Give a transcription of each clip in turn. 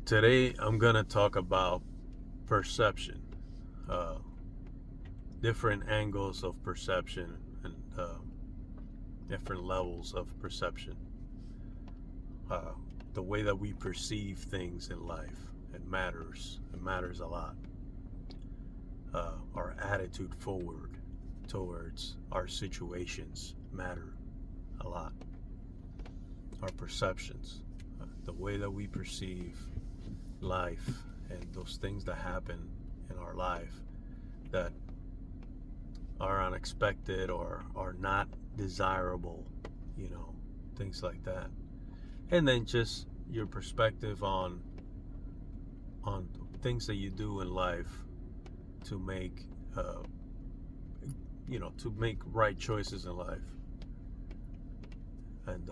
Today, I'm going to talk about perception, uh, different angles of perception, and different levels of perception. Uh, the way that we perceive things in life, it matters. It matters a lot. Our attitude forward towards our situations matter a lot. Our perceptions, the way that we perceive life and those things that happen in our life that are unexpected or are not desirable, you know, things like that. And then just your perspective on things that you do in life to make to make right choices in life, and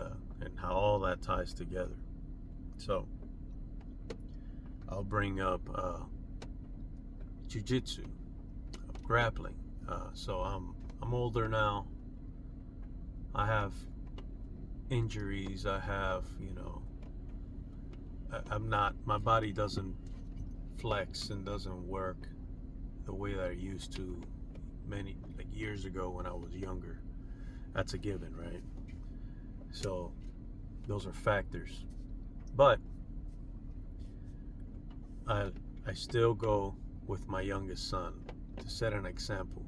how all that ties together. So I'll bring up jiu-jitsu, grappling. So I'm older now. I have injuries. I have, I'm not. My body doesn't flex and doesn't work the way that I used to many like years ago when I was younger. That's a given, right? So those are factors. But I I still go with my youngest son to set an example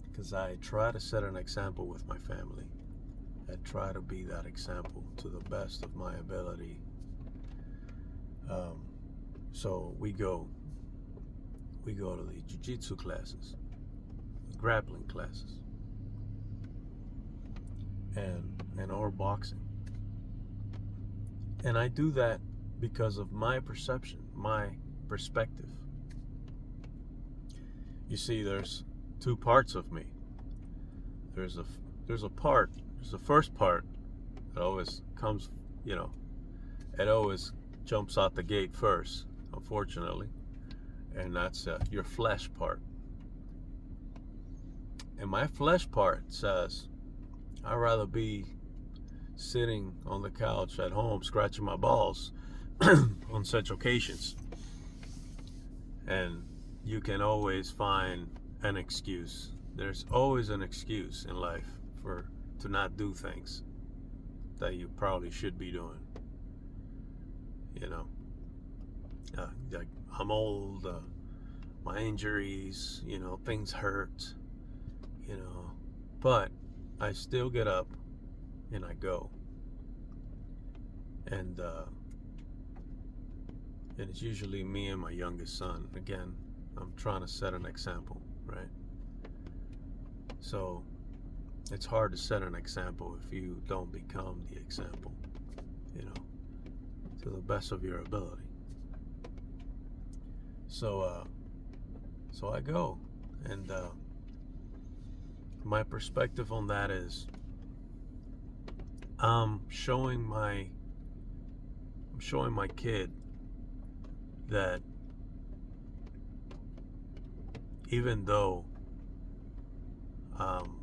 because I try to set an example with my family. I try to be that example to the best of my ability. Um, so we go to the jiu-jitsu classes, grappling classes, and or boxing. And I do that because of my perception, my perspective. You see, there's two parts of me. There's a there's a part. There's the first part that always comes, you know, it always jumps out the gate first, unfortunately, and that's your flesh part. And my flesh part says, I'd rather be sitting on the couch at home scratching my balls on such occasions. And you can always find an excuse. There's always an excuse in life for to not do things that you probably should be doing. You know, like I'm old, my injuries, things hurt, but I still get up and I go. And it's usually me and my youngest son. Again, I'm trying to set an example, right? So it's hard to set an example if you don't become the example, to the best of your ability. So I go, and my perspective on that is I'm showing my kid that even though I'm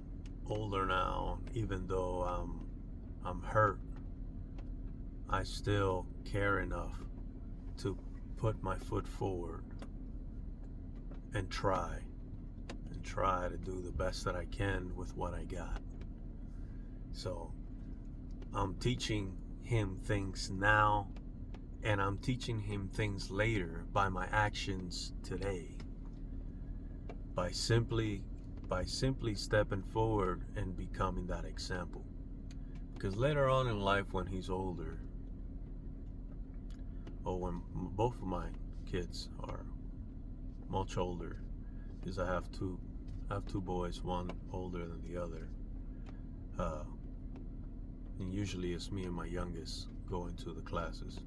older now, even though I'm hurt, I still care enough to put my foot forward and try to do the best that I can with what I got. So I'm teaching him things now, and I'm teaching him things later by my actions today, by simply stepping forward and becoming that example. Because later on in life, when he's older, or when both of my kids are much older, because I have two boys, one older than the other, and usually it's me and my youngest going to the classes.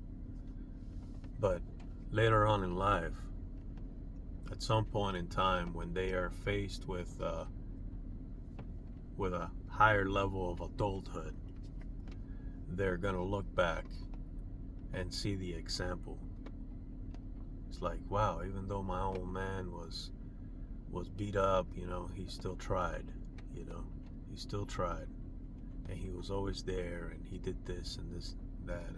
But later on in life, at some point in time, when they are faced with a higher level of adulthood, they're gonna look back and see the example. It's like, wow, even though my old man was beat up, he still tried. He still tried, and he was always there, and he did this and this and that,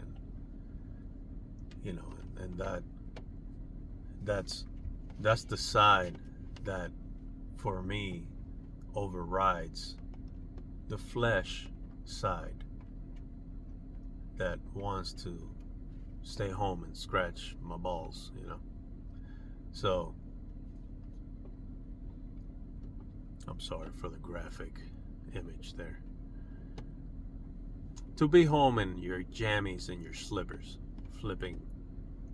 you know, and that's the side that for me overrides the flesh side that wants to stay home and scratch my balls, you know. So I'm sorry for the graphic image there. To be home in your jammies and your slippers, flipping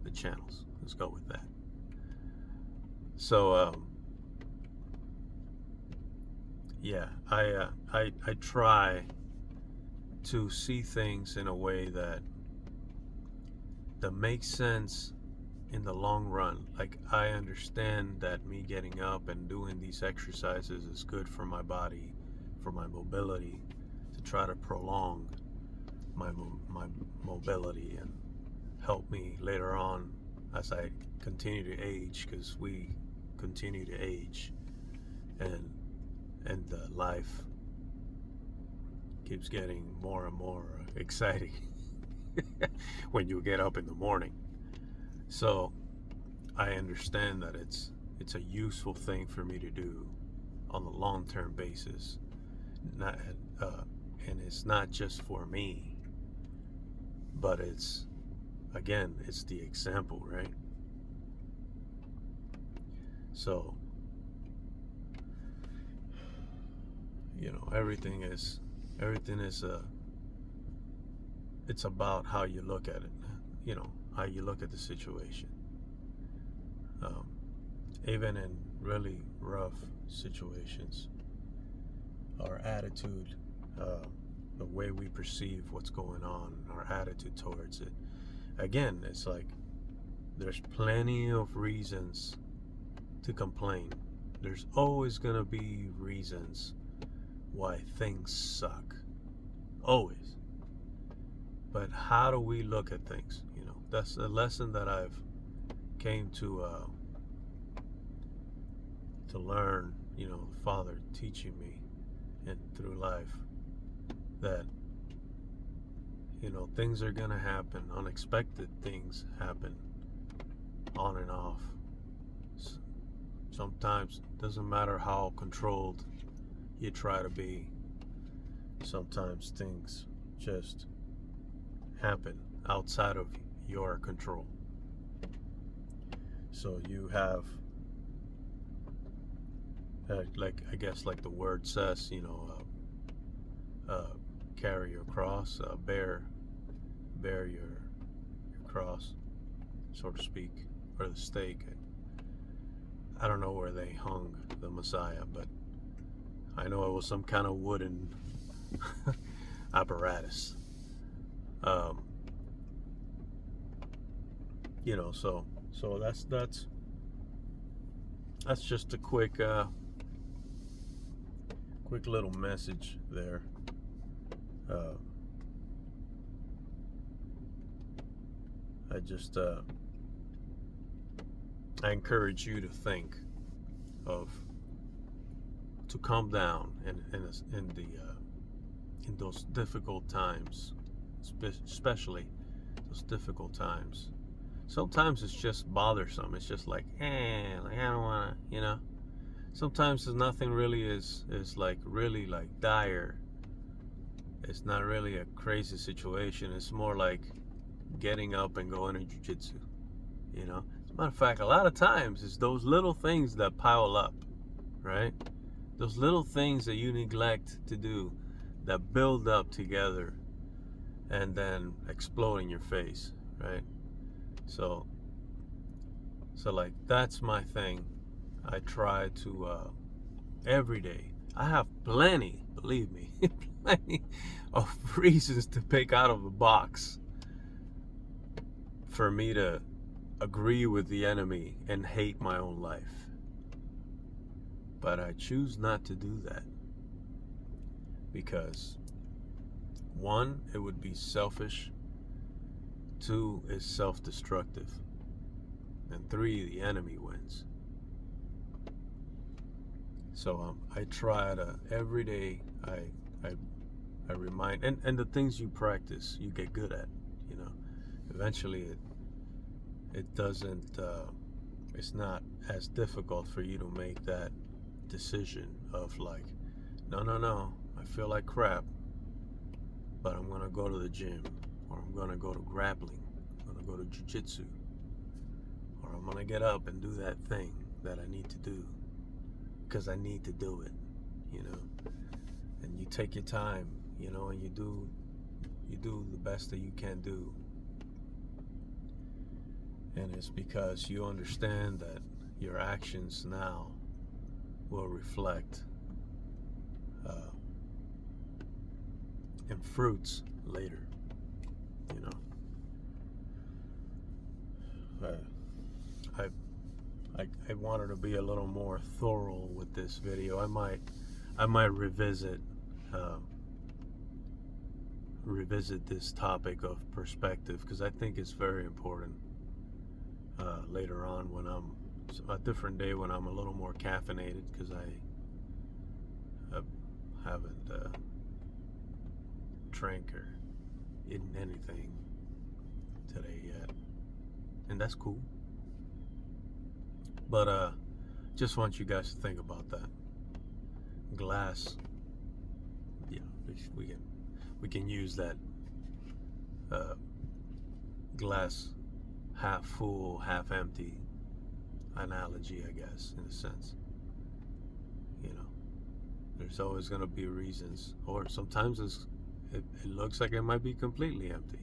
the channels. Let's go with that. So yeah, I try to see things in a way that makes sense in the long run. Like, I understand that me getting up and doing these exercises is good for my body, for my mobility, to try to prolong my mobility and help me later on as I continue to age, because we continue to age, and life keeps getting more and more exciting when you get up in the morning. So I understand that it's a useful thing for me to do on a long-term basis, not and it's not just for me, but it's, again, it's the example, right? So, you know, everything is it's about how you look at it, you know, how you look at the situation. Even in really rough situations, our attitude, the way we perceive what's going on, our attitude towards it, again, it's like there's plenty of reasons to complain. There's always gonna be reasons why things suck, always. But how do we look at things? You know, that's a lesson that I've came to learn. You know, the Father teaching me, and through life, that, you know, things are gonna happen. Unexpected things happen, on and off. Sometimes it doesn't matter how controlled you try to be. Sometimes things just happen outside of your control. So you have, like, I guess, like the word says, you know, carry your cross, bear your cross, so to speak, or the stake. I don't know where they hung the Messiah, but I know it was some kind of wooden apparatus. You know, so that's just a quick little message there. I encourage you to think of, to calm down in those difficult times, especially those difficult times. Sometimes it's just bothersome. It's just like, I don't wanna, you know. Sometimes there's nothing really is like really like dire. It's not really a crazy situation. It's more like getting up and going to jiu-jitsu, you know. As a matter of fact, a lot of times it's those little things that pile up, right? Those little things that you neglect to do that build up together and then explode in your face, right? So like, that's my thing. I try to every day. I have plenty, believe me, plenty of reasons to pick out of the box for me to agree with the enemy and hate my own life. But I choose not to do that, because 1, it would be selfish. 2, is self-destructive. And 3, the enemy wins. So I try to, every day, I remind, and the things you practice, you get good at, you know. Eventually it doesn't, it's not as difficult for you to make that decision of like, no, I feel like crap, but I'm gonna go to the gym, or I'm gonna go to grappling, I'm gonna go to jiu-jitsu, or I'm gonna get up and do that thing that I need to do because I need to do it, you know. And you take your time, you know, and you do the best that you can do. And it's because you understand that your actions now will reflect in fruits later, you know. I wanted to be a little more thorough with this video. I might revisit this topic of perspective, because I think it's very important later on, when I'm a different day, when I'm a little more caffeinated, because I haven't drank or eaten anything today yet, and that's cool. But just want you guys to think about that. Glass, yeah, we can use that glass half full, half empty analogy, I guess, in a sense. You know, there's always going to be reasons, or sometimes it looks like it might be completely empty,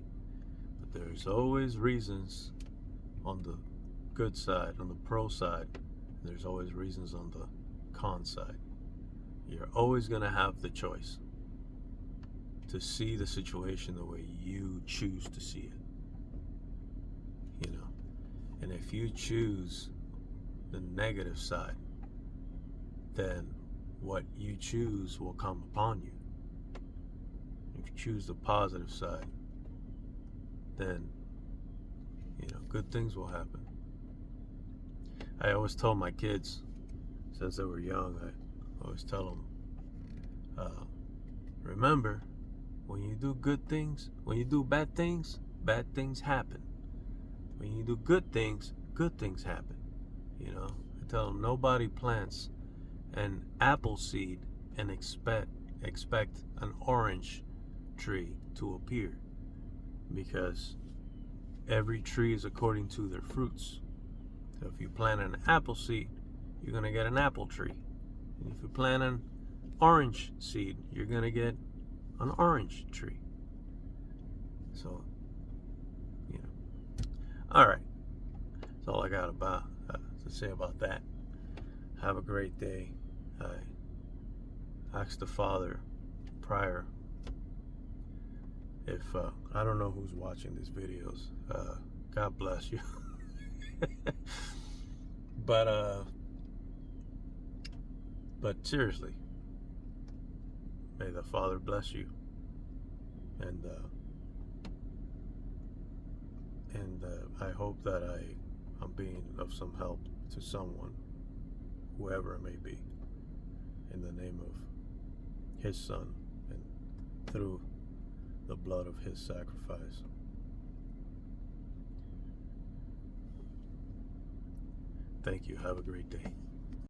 but there's always reasons on the good side, on the pro side. There's always reasons on the con side. You're always going to have the choice to see the situation the way you choose to see it, you know. And if you choose the negative side, then what you choose will come upon you. If you choose the positive side, then, you know, good things will happen. I always told my kids, since they were young, I always tell them, remember, when you do good things, when you do bad things happen. When you do good things happen. You know, I tell them, nobody plants an apple seed and expect an orange tree to appear, because every tree is according to their fruits. So if you plant an apple seed, you're going to get an apple tree. And if you plant an orange seed, you're going to get an orange tree. So, you know. All right. That's all I got about to say about that. Have a great day. I asked the Father prior if I don't know who's watching these videos. God bless you. But seriously, may the Father bless you, and I hope that I'm being of some help to someone, whoever it may be, in the name of His Son and through the blood of His sacrifice. Thank you. Have a great day.